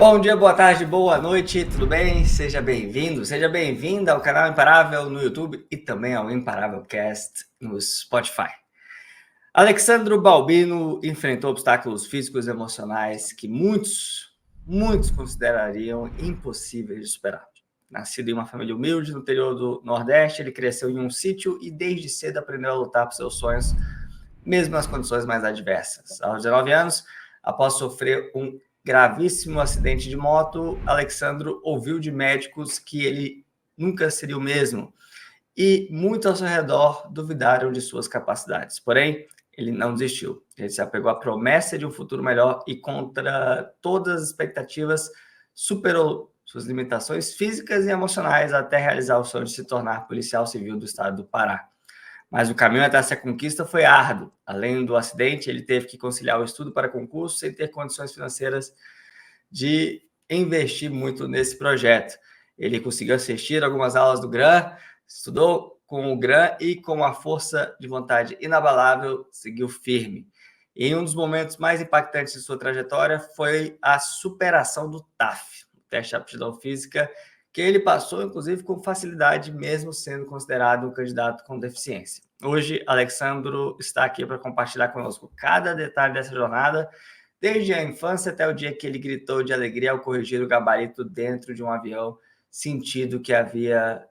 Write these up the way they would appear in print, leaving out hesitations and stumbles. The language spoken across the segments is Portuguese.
Bom dia, boa tarde, boa noite, tudo bem? Seja bem-vindo, seja bem-vinda ao canal Imparável no YouTube e também ao Imparável Cast no Spotify. Alexandro Balbino enfrentou obstáculos físicos e emocionais que muitos considerariam impossíveis de superar. Nascido em uma família humilde no interior do Nordeste, ele cresceu em um sítio e desde cedo aprendeu a lutar por seus sonhos, mesmo nas condições mais adversas. Aos 19 anos, após sofrer um gravíssimo acidente de moto, Alexandro ouviu de médicos que ele nunca seria o mesmo e muitos ao seu redor duvidaram de suas capacidades. Porém, ele não desistiu. Ele se apegou à promessa de um futuro melhor e, contra todas as expectativas, superou suas limitações físicas e emocionais até realizar o sonho de se tornar policial civil do estado do Pará. Mas o caminho até essa conquista foi árduo. Além do acidente, ele teve que conciliar o estudo para concurso sem ter condições financeiras de investir muito nesse projeto. Ele conseguiu assistir algumas aulas do GRAN, estudou com o GRAN e, com uma força de vontade inabalável, seguiu firme. E um dos momentos mais impactantes de sua trajetória foi a superação do TAF, o teste de aptidão física, que ele passou, inclusive, com facilidade, mesmo sendo considerado um candidato com deficiência. Hoje, Alexandro está aqui para compartilhar conosco cada detalhe dessa jornada, desde a infância até o dia que ele gritou de alegria ao corrigir o gabarito dentro de um avião, sentindo que havia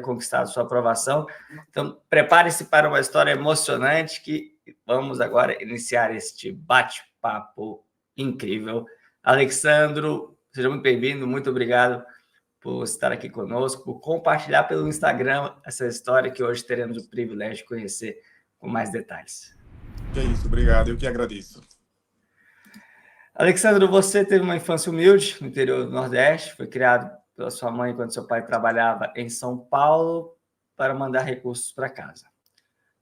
conquistado sua aprovação. Então, prepare-se para uma história emocionante que vamos agora iniciar este bate-papo incrível. Alexandro, seja muito bem-vindo, muito obrigado por estar aqui conosco, por compartilhar pelo Instagram essa história que hoje teremos o privilégio de conhecer com mais detalhes. Que é isso, obrigado, eu que agradeço. Alexandro, você teve uma infância humilde no interior do Nordeste, foi criado pela sua mãe quando seu pai trabalhava em São Paulo para mandar recursos para casa.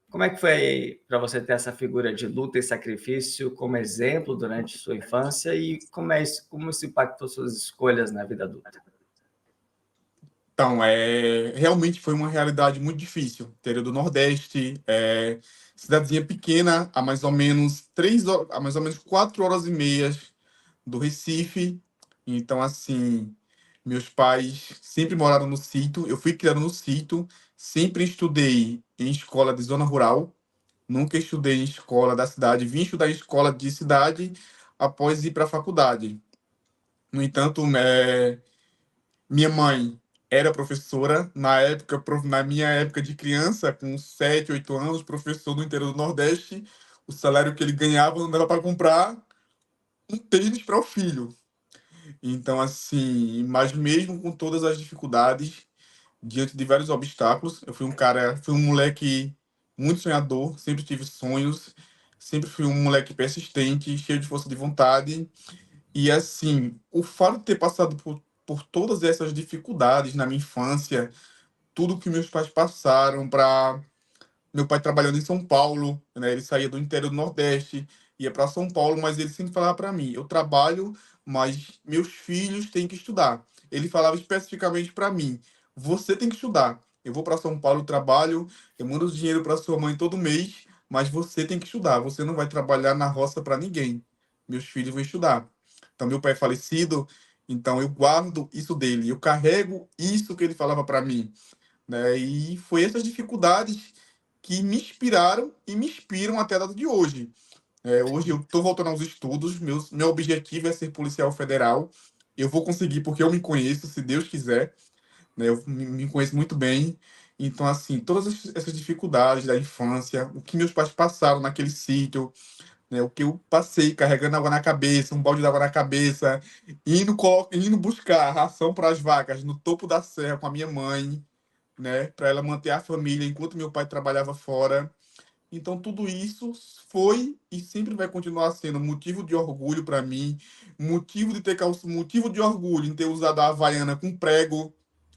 Como é que foi para você ter essa figura de luta e sacrifício como exemplo durante sua infância e como isso impactou suas escolhas na vida adulta? Então, realmente foi uma realidade muito difícil. Interior do Nordeste, cidadezinha pequena, a mais ou menos 3 horas, a mais ou menos 4 horas e meia do Recife. Então, assim, meus pais sempre moraram no sítio, eu fui criado no sítio, sempre estudei em escola de zona rural, nunca estudei em escola da cidade, vim estudar em escola de cidade após ir para a faculdade. No entanto, minha mãe era professora, na minha época de criança, com 7, 8 anos, professor no interior do Nordeste, o salário que ele ganhava não dava para comprar um tênis para o filho. Então, assim, mas mesmo com todas as dificuldades, diante de vários obstáculos, fui um moleque muito sonhador, sempre tive sonhos, sempre fui um moleque persistente, cheio de força de vontade. E assim, o fato de ter passado por todas essas dificuldades na minha infância, tudo que meus pais passaram para meu pai trabalhando em São Paulo, né? Ele saía do interior do Nordeste, ia para São Paulo, mas ele sempre falava para mim: eu trabalho, mas meus filhos têm que estudar. Ele falava especificamente para mim: você tem que estudar. Eu vou para São Paulo, trabalho, eu mando dinheiro para sua mãe todo mês, mas você tem que estudar. Você não vai trabalhar na roça para ninguém. Meus filhos vão estudar. Então, meu pai é falecido, então eu guardo isso dele, eu carrego isso que ele falava para mim, né? E foi essas dificuldades que me inspiraram e me inspiram até a data de hoje. Hoje eu estou voltando aos estudos, meu objetivo é ser policial federal. Eu vou conseguir porque eu me conheço, se Deus quiser, né? Eu me conheço muito bem. Então, assim, todas essas dificuldades da infância, o que meus pais passaram naquele sítio, né? O que eu passei carregando água na cabeça, um balde d'água na cabeça, indo buscar ração para as vacas no topo da serra com a minha mãe, né, para ela manter a família enquanto meu pai trabalhava fora. Então, tudo isso foi e sempre vai continuar sendo motivo de orgulho para mim, motivo de orgulho em ter usado a Havaiana com prego,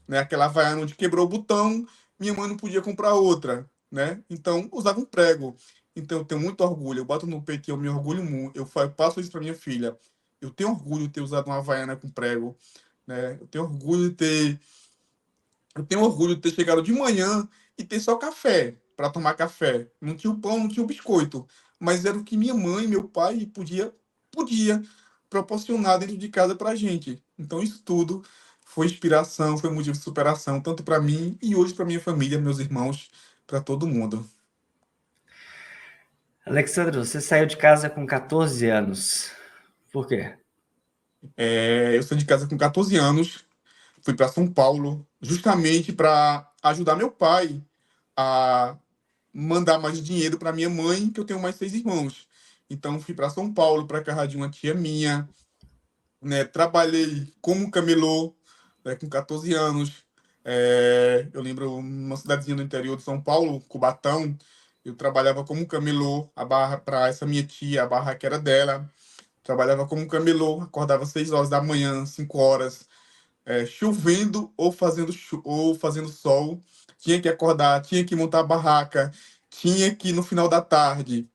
né, aquela Havaiana onde quebrou o botão, minha mãe não podia comprar outra, né? Então, usava um prego. Então, eu tenho muito orgulho, eu bato no peito e eu me orgulho muito, passo isso para minha filha. Eu tenho orgulho de ter usado uma Havaiana com prego, né? Eu tenho orgulho de ter chegado de manhã e ter só café para tomar café. Não tinha o pão, não tinha o biscoito, mas era o que minha mãe e meu pai podia. proporcionar dentro de casa para a gente. Então, isso tudo foi inspiração, foi motivo de superação, tanto para mim e hoje para minha família, meus irmãos, para todo mundo. Alexandre, você saiu de casa com 14 anos. Por quê? Eu saí de casa com 14 anos, fui para São Paulo, justamente para ajudar meu pai a mandar mais dinheiro para minha mãe, que eu tenho mais 6 irmãos. Então, fui para São Paulo, para casa de uma tia minha, né? Trabalhei como camelô, né, com 14 anos. Eu lembro uma cidadezinha do interior de São Paulo, Cubatão. Eu trabalhava como camelô, a barra para essa minha tia, a barra que era dela. Trabalhava como camelô, acordava 6 horas da manhã, 5 horas, chovendo ou ou fazendo sol. Tinha que acordar, tinha que montar a barraca, tinha que, no final da tarde,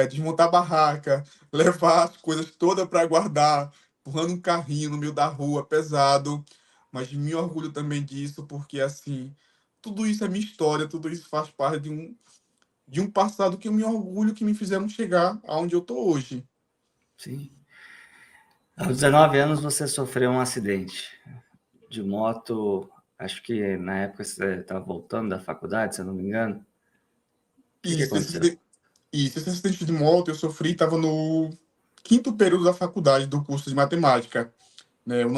desmontar a barraca, levar as coisas todas para guardar, empurrando um carrinho no meio da rua, pesado. Mas me orgulho também disso, porque, assim, tudo isso é minha história, tudo isso faz parte de um passado que eu me orgulho que me fizeram chegar aonde eu tô hoje. Sim. Aos 19 anos você sofreu um acidente de moto. Acho que na época você estava voltando da faculdade, se eu não me engano. O que que E aconteceu? esse acidente de moto eu sofri, estava no quinto período da faculdade do curso de matemática, né? Eu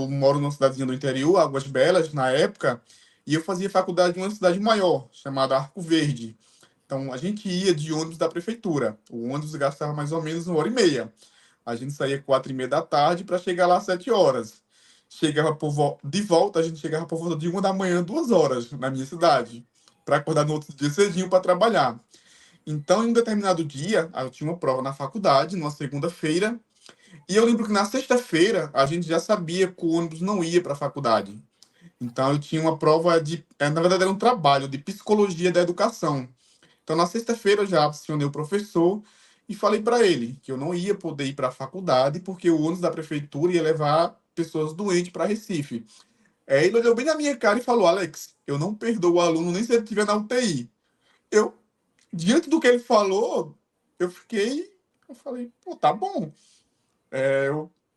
moro numa cidadezinha do interior, Águas Belas, na época, e eu fazia faculdade em uma cidade maior, chamada Arco Verde. Então, a gente ia de ônibus da prefeitura. O ônibus gastava mais ou menos 1 hora e meia. A gente saía 4h30 da tarde para chegar lá às 7 horas. De volta, a gente chegava por volta de 1 da manhã, 2 horas, na minha cidade, para acordar no outro dia cedinho para trabalhar. Então, em um determinado dia, eu tinha uma prova na faculdade, numa segunda-feira, e eu lembro que na sexta-feira a gente já sabia que o ônibus não ia para a faculdade. Então, eu tinha uma prova na verdade, era um trabalho de psicologia da educação. Então, na sexta-feira, eu já acionei o professor e falei para ele que eu não ia poder ir para a faculdade porque o ônibus da prefeitura ia levar pessoas doentes para Recife. Ele olhou bem na minha cara e falou: Alex, eu não perdoo o aluno nem se ele estiver na UTI. Eu, diante do que ele falou, eu falei, pô, tá bom.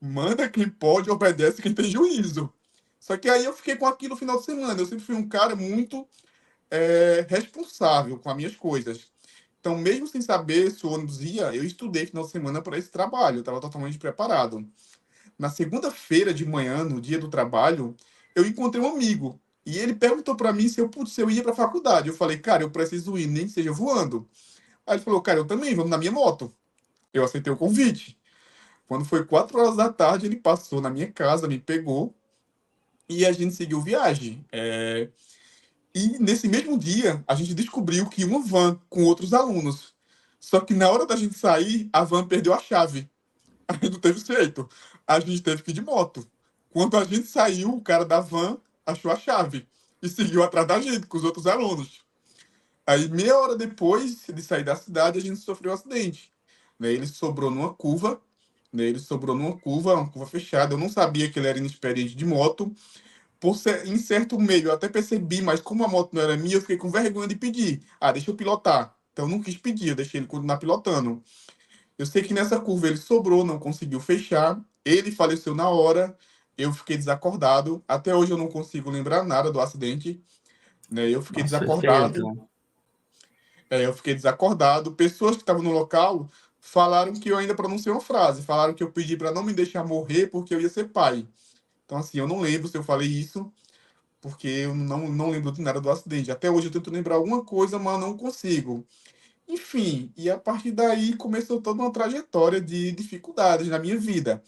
Manda quem pode, obedece quem tem juízo. Só que aí eu fiquei com aquilo no final de semana. Eu sempre fui um cara muito responsável com as minhas coisas. Então, mesmo sem saber se o ônibus ia, eu estudei final de semana para esse trabalho. Eu estava totalmente preparado. Na segunda-feira de manhã, no dia do trabalho, eu encontrei um amigo. E ele perguntou para mim se eu ia para a faculdade. Eu falei, cara, eu preciso ir, nem que seja voando. Aí ele falou, cara, eu também, vamos na minha moto. Eu aceitei o convite. Quando foi 4 horas da tarde, ele passou na minha casa, me pegou e a gente seguiu viagem. E nesse mesmo dia, a gente descobriu que uma van com outros alunos. Só que na hora da gente sair, a van perdeu a chave. Aí não teve jeito. A gente teve que ir de moto. Quando a gente saiu, o cara da van achou a chave e seguiu atrás da gente com os outros alunos. Aí, meia hora depois de sair da cidade, a gente sofreu um acidente. Né? Ele sobrou numa curva, uma curva fechada. Eu não sabia que ele era inexperiente de moto. Em certo meio, eu até percebi, mas como a moto não era minha, eu fiquei com vergonha de pedir. Ah, deixa eu pilotar. Então, eu não quis pedir, eu deixei ele continuar pilotando. Eu sei que nessa curva ele sobrou, não conseguiu fechar. Ele faleceu na hora. Eu fiquei desacordado. Até hoje eu não consigo lembrar nada do acidente. Né? Eu fiquei Nossa, foi feio, desacordado. então. Eu fiquei desacordado. Pessoas que estavam no local falaram que eu ainda pronunciei uma frase. Falaram que eu pedi para não me deixar morrer porque eu ia ser pai. Então, assim, eu não lembro se eu falei isso, porque eu não lembro de nada do acidente. Até hoje eu tento lembrar alguma coisa, mas não consigo. Enfim, e a partir daí começou toda uma trajetória de dificuldades na minha vida.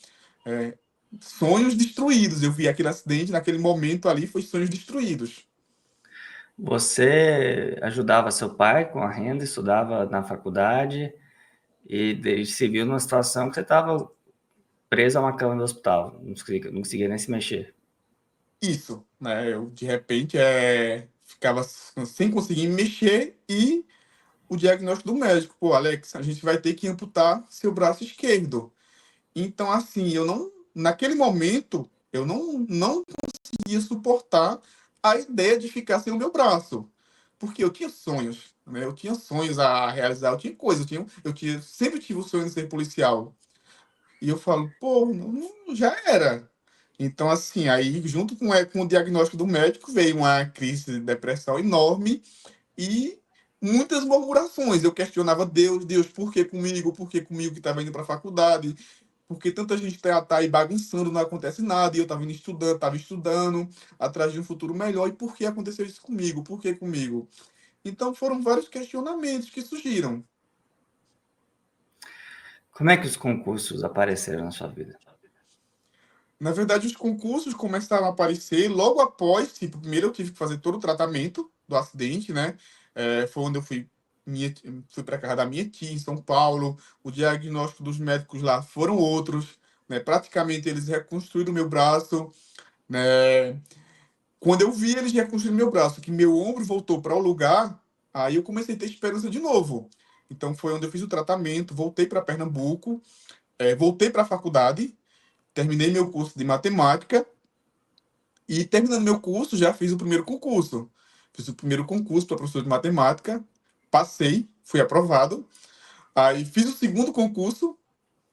É, sonhos destruídos. Eu vi aquele acidente, naquele momento ali, foi sonhos destruídos. Você ajudava seu pai com a renda, estudava na faculdade e se viu numa situação que você estava preso a uma cama do hospital, não conseguia nem se mexer. Isso, né? Eu, de repente, ficava sem conseguir me mexer e o diagnóstico do médico, pô, Alex, a gente vai ter que amputar seu braço esquerdo. Então, assim, naquele momento, eu não conseguia suportar a ideia de ficar sem o meu braço, porque eu tinha sonhos, né? Eu tinha sonhos a realizar, eu tinha coisas, sempre tive o sonho de ser policial. E eu falo, pô, já era. Então, assim, aí junto com o diagnóstico do médico veio uma crise de depressão enorme e muitas murmurações. Eu questionava Deus, Deus, por que comigo? Por que comigo que estava indo para a faculdade? Porque tanta gente tá aí bagunçando, não acontece nada, e eu estava estudando, atrás de um futuro melhor, e por que aconteceu isso comigo? Por que comigo? Então foram vários questionamentos que surgiram. Como é que os concursos apareceram na sua vida? Na verdade, os concursos começaram a aparecer logo após, tipo, primeiro eu tive que fazer todo o tratamento do acidente, né? Foi onde eu fui para casa da minha tia em São Paulo. O diagnóstico dos médicos lá foram outros, né? Praticamente eles reconstruíram meu braço, né? Quando eu vi eles reconstruindo meu braço, que meu ombro voltou para o lugar, aí eu comecei a ter esperança de novo. Então foi onde eu fiz o tratamento, voltei para Pernambuco, voltei para a faculdade, terminei meu curso de matemática e terminando meu curso já fiz o primeiro concurso. Fiz o primeiro concurso para professor de matemática, passei, fui aprovado. Aí fiz o segundo concurso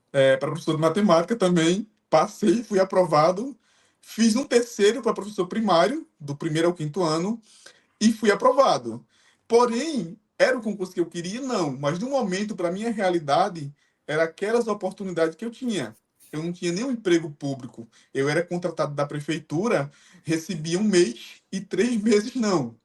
para professor de matemática também, passei, fui aprovado. Fiz um terceiro para professor primário, do primeiro ao quinto ano, e fui aprovado. Porém, era o concurso que eu queria? Não, mas no momento, para minha realidade, era aquelas oportunidades que eu tinha. Eu não tinha nenhum emprego público. Eu era contratado da prefeitura, recebia um mês e 3 meses não.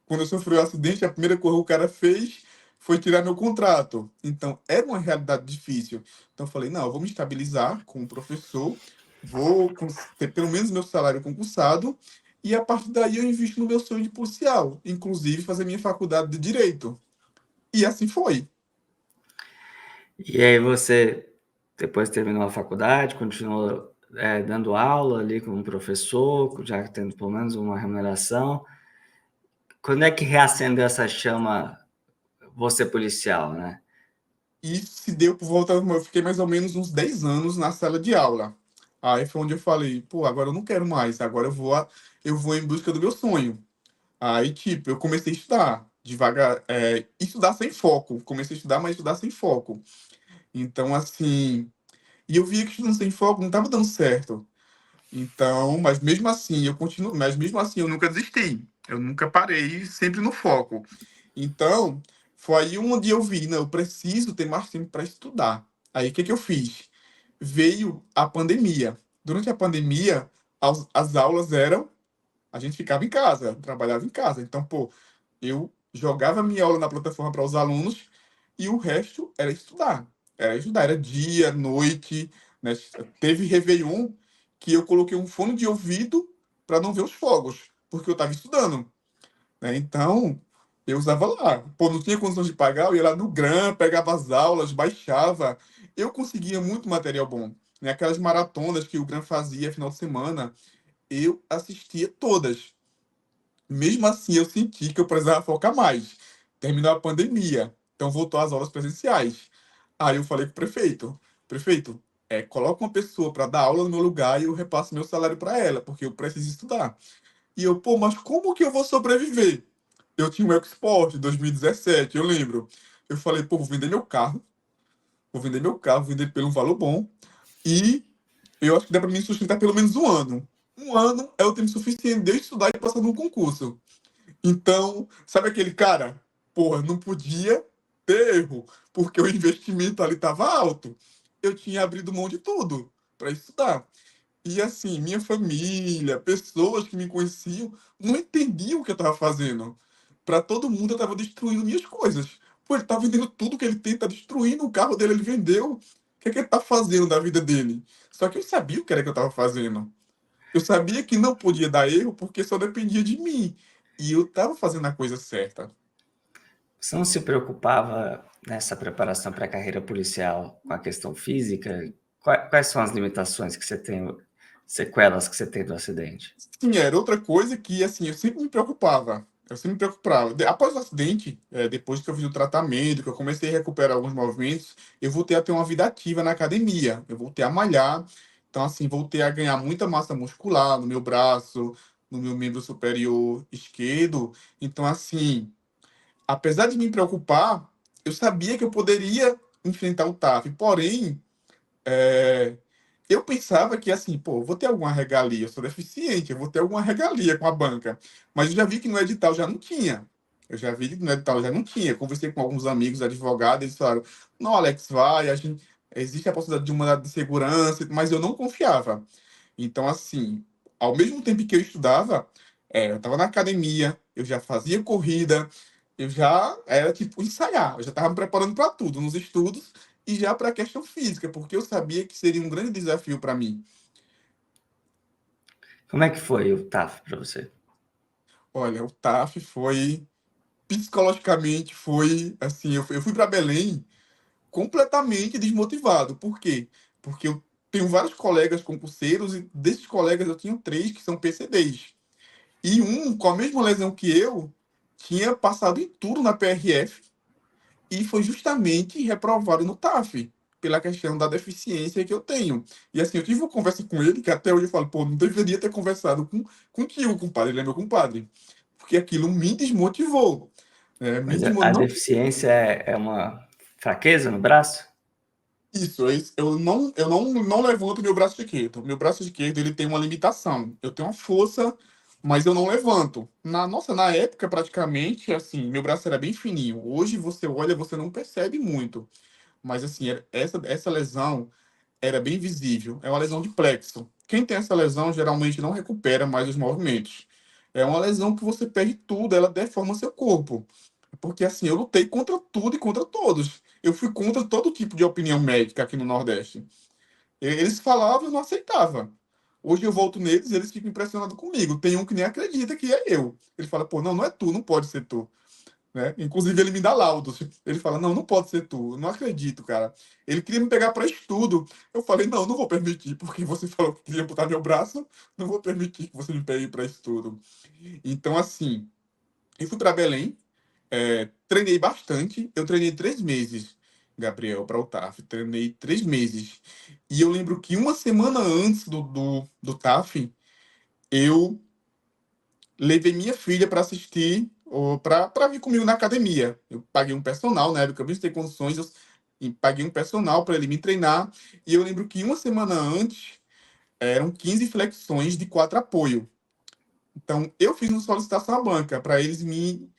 Quando eu sofri o acidente, a primeira coisa que o cara fez foi tirar meu contrato. Então, era uma realidade difícil. Então, eu falei, não, eu vou me estabilizar como professor, vou ter pelo menos meu salário concursado, e a partir daí eu invisto no meu sonho de policial, inclusive fazer minha faculdade de Direito. E assim foi. E aí você, depois terminou a faculdade, continuou dando aula ali como professor, já tendo pelo menos uma remuneração. Quando é que reacendeu essa chama, você policial, né? E se deu por volta, eu fiquei mais ou menos uns 10 anos na sala de aula. Aí foi onde eu falei, pô, agora eu não quero mais, agora eu vou em busca do meu sonho. Aí, tipo, eu comecei a estudar devagar, estudar sem foco. Comecei a estudar, mas estudar sem foco. Então, assim, e eu via que estudando sem foco não estava dando certo. Então, mas mesmo assim, eu continuo, mas mesmo assim eu nunca desisti. Eu nunca parei, sempre no foco. Então, foi aí onde eu vi, não, eu preciso ter mais tempo para estudar. Aí, o que que eu fiz? Veio a pandemia. Durante a pandemia, as aulas eram, a gente ficava em casa, trabalhava em casa. Então, pô, eu jogava minha aula na plataforma para os alunos e o resto era estudar. Era estudar, era dia, noite, né? Teve Réveillon que eu coloquei um fone de ouvido para não ver os fogos, porque eu estava estudando, né? Então, eu usava lá. Pô, não tinha condições de pagar, eu ia lá no Gran, pegava as aulas, baixava. Eu conseguia muito material bom. Né? Aquelas maratonas que o Gran fazia final de semana, eu assistia todas. Mesmo assim, eu senti que eu precisava focar mais. Terminou a pandemia, então voltou às aulas presenciais. Aí eu falei com o prefeito: prefeito, coloca uma pessoa para dar aula no meu lugar e eu repasso meu salário para ela, porque eu preciso estudar. E eu, pô, mas como que eu vou sobreviver? Eu tinha um EcoSport 2017, eu lembro. Eu falei, pô, vou vender pelo um valor bom e eu acho que dá para mim sustentar pelo menos um ano. Um ano é o tempo suficiente de eu estudar e passar num concurso. Então, sabe aquele cara? Porra, não podia ter erro, porque o investimento ali estava alto. Eu tinha abrido mão de tudo para estudar. E assim, minha família, pessoas que me conheciam, não entendiam o que eu estava fazendo. Para todo mundo, eu estava destruindo minhas coisas. Pô, ele tá vendendo tudo que ele tem, tá destruindo o carro dele, ele vendeu. O que é que ele tá fazendo da vida dele? Só que eu sabia o que era que eu estava fazendo. Eu sabia que não podia dar erro porque só dependia de mim. E eu estava fazendo a coisa certa. Você não se preocupava nessa preparação para a carreira policial com a questão física? Quais são as limitações que você tem, sequelas que você tem do acidente? Sim, era outra coisa que, assim, eu sempre me preocupava. Eu sempre me preocupava. Após o acidente, depois que eu fiz o tratamento, que eu comecei a recuperar alguns movimentos, eu voltei a ter uma vida ativa na academia. Eu voltei a malhar. Então, assim, voltei a ganhar muita massa muscular no meu braço, no meu membro superior esquerdo. Então, assim, apesar de me preocupar, eu sabia que eu poderia enfrentar o TAF. Porém, É, eu pensava que assim, pô, eu vou ter alguma regalia, eu sou deficiente, eu vou ter alguma regalia com a banca. Mas eu já vi que no edital já não tinha. Eu já vi que no edital já não tinha. Conversei com alguns amigos advogados, eles falaram, não, Alex, vai, existe a possibilidade de um mandado de segurança, mas eu não confiava. Então, assim, ao mesmo tempo que eu estudava, eu estava na academia, eu já fazia corrida, eu já era tipo ensaiar, eu já estava me preparando para tudo, nos estudos e já para a questão física, porque eu sabia que seria um grande desafio para mim. Como é que foi o TAF para você? Olha, o TAF foi, psicologicamente, foi assim, eu fui para Belém completamente desmotivado. Por quê? Porque eu tenho vários colegas concurseiros e desses colegas eu tinha três que são PCDs. E um, com a mesma lesão que eu, tinha passado em tudo na PRF e foi justamente reprovado no TAF, pela questão da deficiência que eu tenho. E assim, eu tive uma conversa com ele, que até hoje eu falo, pô, não deveria ter conversado contigo, compadre, ele é meu compadre. Porque aquilo me desmotivou. Me Mas desmo... a não, deficiência é uma fraqueza no braço? isso, eu não levanto meu braço esquerdo. Meu braço esquerdo ele tem uma limitação. Eu tenho uma força, mas eu não levanto. Na época, praticamente, assim, meu braço era bem fininho. Hoje você olha, você não percebe muito. Mas assim, essa lesão era bem visível. É uma lesão de plexo. Quem tem essa lesão geralmente não recupera mais os movimentos. É uma lesão que você perde tudo, ela deforma seu corpo. Porque assim, eu lutei contra tudo e contra todos. Eu fui contra todo tipo de opinião médica aqui no Nordeste. Eles falavam e eu não aceitava. Hoje eu volto neles e eles ficam impressionados comigo. Tem um que nem acredita que é eu. Ele fala, pô, não, não é tu, não pode ser tu. Né? Inclusive, ele me dá laudos. Ele fala, não, não pode ser tu. Eu não acredito, cara. Ele queria me pegar para estudo. Eu falei, não, não vou permitir, porque você falou que queria botar meu braço, não vou permitir que você me pegue para estudo. Então, assim, eu fui para Belém, treinei bastante. Eu treinei 3 meses, Gabriel, para o TAF. Treinei 3 meses. E eu lembro que uma semana antes do TAF, eu levei minha filha para assistir, ou para vir comigo na academia. Eu paguei um personal, na época eu não tinha condições, e paguei um personal para ele me treinar. E eu lembro que uma semana antes eram 15 flexões de 4 apoio. Então eu fiz uma solicitação à banca para eles me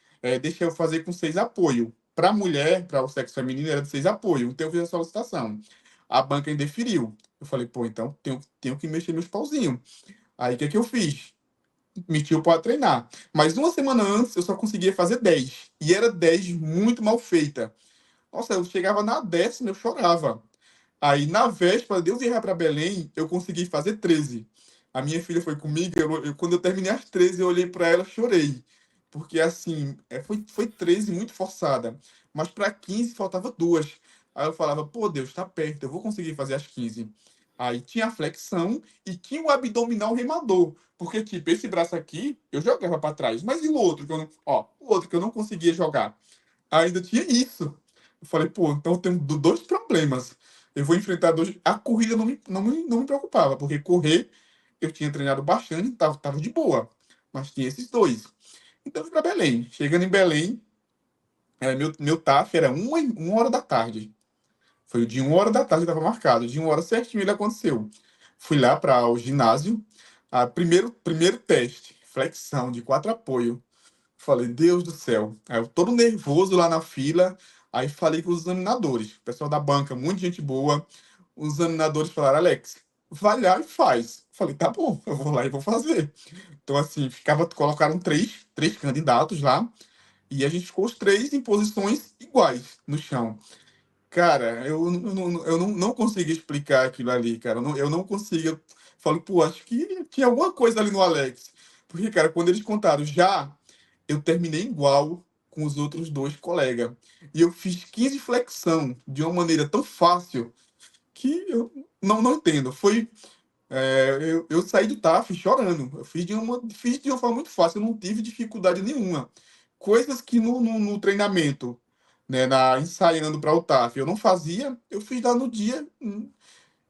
deixar eu fazer com 6 apoio. Para a mulher, para o sexo feminino, era de 6 apoio. Então eu fiz a solicitação. A banca indeferiu. Eu falei, pô, então tenho que mexer meus pauzinhos. Aí o que, é que eu fiz? Mentiu para treinar. Mas uma semana antes eu só conseguia fazer 10. E era 10 muito mal feita. Nossa, eu chegava na 10ª, eu chorava. Aí na véspera de eu viajar para Belém, eu consegui fazer 13. A minha filha foi comigo, quando eu terminei as 13, eu olhei para ela e chorei. Porque assim, foi 13 muito forçada. Mas para 15 faltava duas. Aí eu falava, pô, Deus, tá perto, eu vou conseguir fazer as 15. Aí tinha a flexão e tinha o abdominal remador. Porque, tipo, esse braço aqui, eu jogava para trás. Mas e o outro que eu não, ó, o outro que eu não conseguia jogar? Ainda tinha isso. Eu falei, pô, então eu tenho dois problemas. Eu vou enfrentar dois. A corrida não me preocupava, porque correr eu tinha treinado bastante, tava de boa. Mas tinha esses dois. Então eu fui para Belém. Chegando em Belém, meu TAF era 1 hora da tarde. Foi de 1 hora da tarde, estava marcado. De 1 hora certinho ele aconteceu. Fui lá para o ginásio. Primeiro teste, flexão de 4 apoio. Falei, Deus do céu. Aí eu todo nervoso lá na fila. Aí falei com os examinadores. O pessoal da banca, muita gente boa. Os examinadores falaram, Alex, vai lá e faz. Falei, tá bom, eu vou lá e vou fazer. Então, assim, colocaram três candidatos lá. E a gente ficou os três em posições iguais no chão. Cara, eu não consegui explicar aquilo ali, cara. Eu não consigo. Eu falo, pô, acho que tinha alguma coisa ali no Alex. Porque, cara, quando eles contaram já, eu terminei igual com os outros dois colegas. E eu fiz 15 flexão de uma maneira tão fácil que eu não entendo. Eu saí do TAF chorando. Eu fiz de uma forma muito fácil, eu não tive dificuldade nenhuma. Coisas que no treinamento, né, ensaiando para o TAF, eu não fazia, eu fiz lá no dia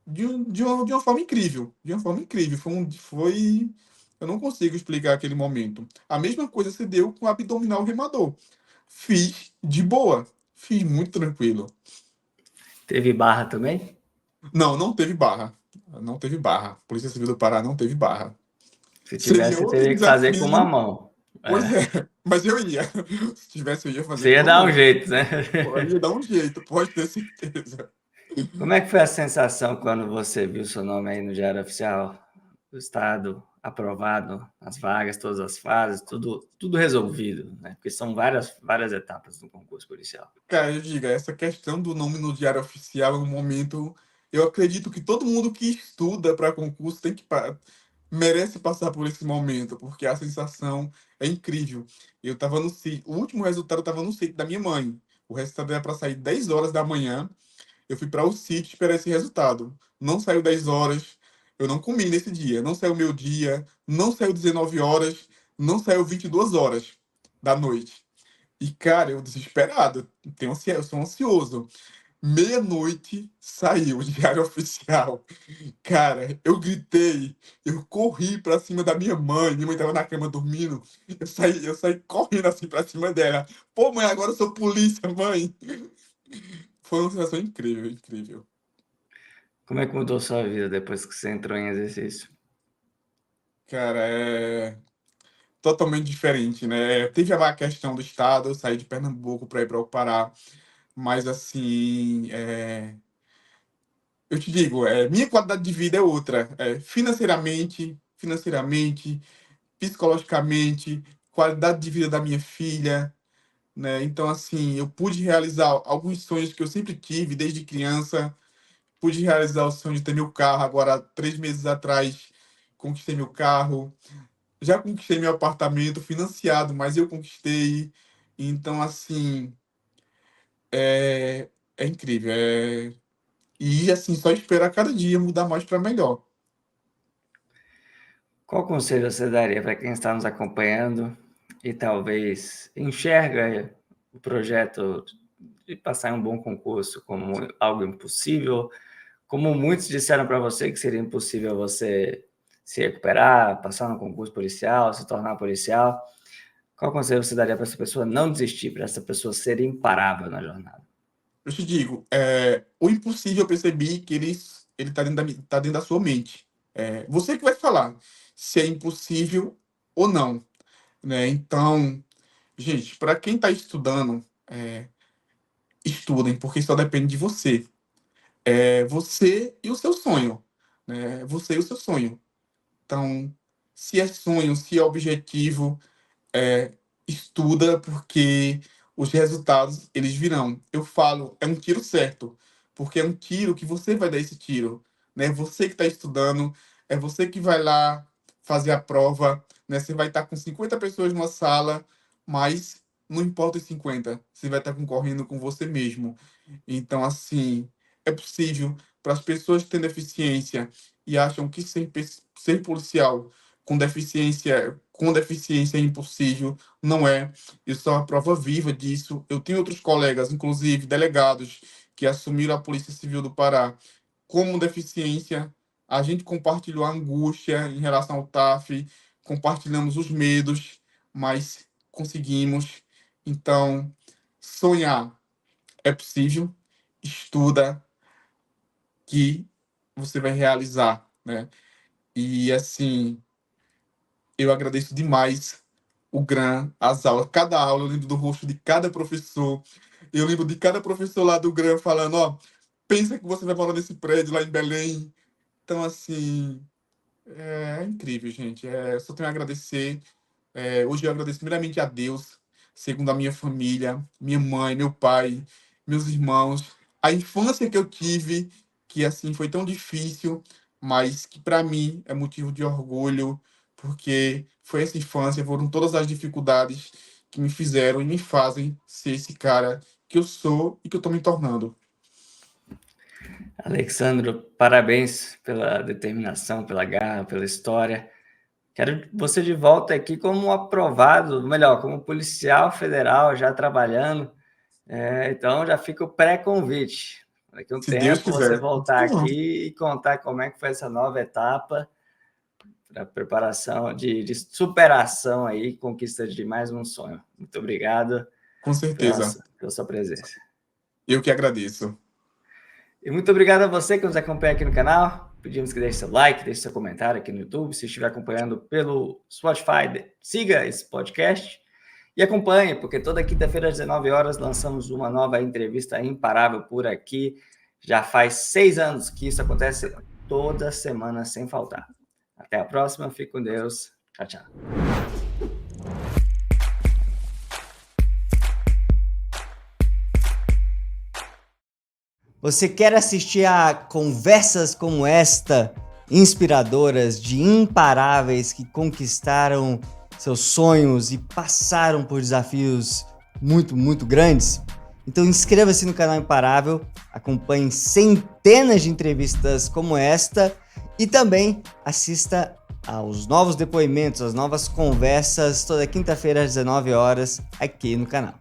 de uma forma incrível. De uma forma incrível. Eu não consigo explicar aquele momento. A mesma coisa se deu com o abdominal remador. Fiz de boa, fiz muito tranquilo. Teve barra também? Não, não teve barra. Não teve barra. Polícia Civil do Pará não teve barra. Se Seria tivesse, outro teria que fazer com uma desafio. mão. Pois É. é, mas eu ia. Se tivesse, eu ia fazer Você com ia uma dar um mão. jeito, né? Eu ia dar um jeito, pode ter certeza. Como é que foi a sensação quando você viu seu nome aí no Diário Oficial do Estado, aprovado, as vagas, todas as fases, tudo resolvido, né? Porque são várias etapas do concurso policial. Cara, eu digo, essa questão do nome no Diário Oficial é um momento. Eu acredito que todo mundo que estuda para concurso merece passar por esse momento, porque a sensação é incrível. Eu estava no sítio, o último resultado estava no sítio da minha mãe. O resultado era para sair 10 horas da manhã. Eu fui para o sítio esperar esse resultado. Não saiu 10 horas. Eu não comi nesse dia. Não saiu meu dia. Não saiu 19 horas. Não saiu 22 horas da noite. E, cara, eu desesperado. Eu sou ansioso. Meia-noite saiu o Diário Oficial. Cara, eu gritei, eu corri pra cima da minha mãe. Minha mãe tava na cama dormindo. Eu saí correndo assim pra cima dela. Pô, mãe, agora eu sou polícia, mãe. Foi uma sensação incrível, incrível. Como é que mudou sua vida depois que você entrou em exercício? Cara, é totalmente diferente, né? Teve a questão do estado, eu saí de Pernambuco para ir para o Pará, mas assim, eu te digo, minha qualidade de vida é outra, financeiramente, psicologicamente, qualidade de vida da minha filha, né? Então, assim, eu pude realizar alguns sonhos que eu sempre tive desde criança. Pude realizar o sonho de ter meu carro. Agora, 3 meses atrás, conquistei meu carro. Já conquistei meu apartamento financiado, mas eu conquistei. Então, assim, é incrível. E, assim, só esperar cada dia mudar mais para melhor. Qual conselho você daria para quem está nos acompanhando e talvez enxerga o projeto de passar em um bom concurso como algo impossível, como muitos disseram para você que seria impossível você se recuperar, passar no concurso policial, se tornar policial? Qual conselho você daria para essa pessoa não desistir, para essa pessoa ser imparável na jornada? Eu te digo, o impossível eu percebi que ele tá tá dentro da sua mente. Você que vai falar se é impossível ou não, né? Então, gente, para quem está estudando, estudem, porque só depende de você. É você e o seu sonho, né? Você e o seu sonho. Então, se é sonho, se é objetivo, estuda, porque os resultados eles virão. Eu falo, é um tiro certo, porque é um tiro que você vai dar esse tiro, né? Você que está estudando, é você que vai lá fazer a prova, né? Você vai estar com 50 pessoas numa sala, mas não importa os 50, você vai estar concorrendo com você mesmo. Então, assim, é possível para as pessoas que têm deficiência e acham que ser policial com deficiência é impossível. Não é. Isso é uma prova viva disso. Eu tenho outros colegas, inclusive delegados, que assumiram a Polícia Civil do Pará como deficiência. A gente compartilhou a angústia em relação ao TAF, compartilhamos os medos, mas conseguimos. Então, sonhar é possível. Estuda que você vai realizar, né? E assim, eu agradeço demais o GRAM, as aulas, cada aula, eu lembro do rosto de cada professor. Eu lembro de cada professor lá do GRAM falando, ó, pensa que você vai morar nesse prédio lá em Belém. Então, assim, é incrível, gente. Eu só tenho a agradecer. Hoje eu agradeço primeiramente a Deus, segundo a minha família, minha mãe, meu pai, meus irmãos, a infância que eu tive, que assim foi tão difícil, mas que para mim é motivo de orgulho, porque foi essa infância, foram todas as dificuldades que me fizeram e me fazem ser esse cara que eu sou e que eu estou me tornando. Alexandro, parabéns pela determinação, pela garra, pela história. Quero você de volta aqui como aprovado, melhor, como policial federal, já trabalhando. Então já fica o pré-convite. Daqui a um Se Deus tempo você quiser. voltar aqui e contar como é que foi essa nova etapa para preparação de superação aí, conquista de mais um sonho. Muito obrigado Com certeza. pela sua presença. Eu que agradeço. E muito obrigado a você que nos acompanha aqui no canal. Pedimos que deixe seu like, deixe seu comentário aqui no YouTube. Se estiver acompanhando pelo Spotify, siga esse podcast e acompanhe, porque toda quinta-feira às 19 horas lançamos uma nova entrevista imparável por aqui. Já faz 6 anos que isso acontece toda semana sem faltar. Até a próxima, fique com Deus. Tchau, tchau. Você quer assistir a conversas como esta, inspiradoras, de imparáveis que conquistaram seus sonhos e passaram por desafios muito, muito grandes? Então inscreva-se no canal Imparável, acompanhe centenas de entrevistas como esta e também assista aos novos depoimentos, às novas conversas, toda quinta-feira às 19 horas aqui no canal.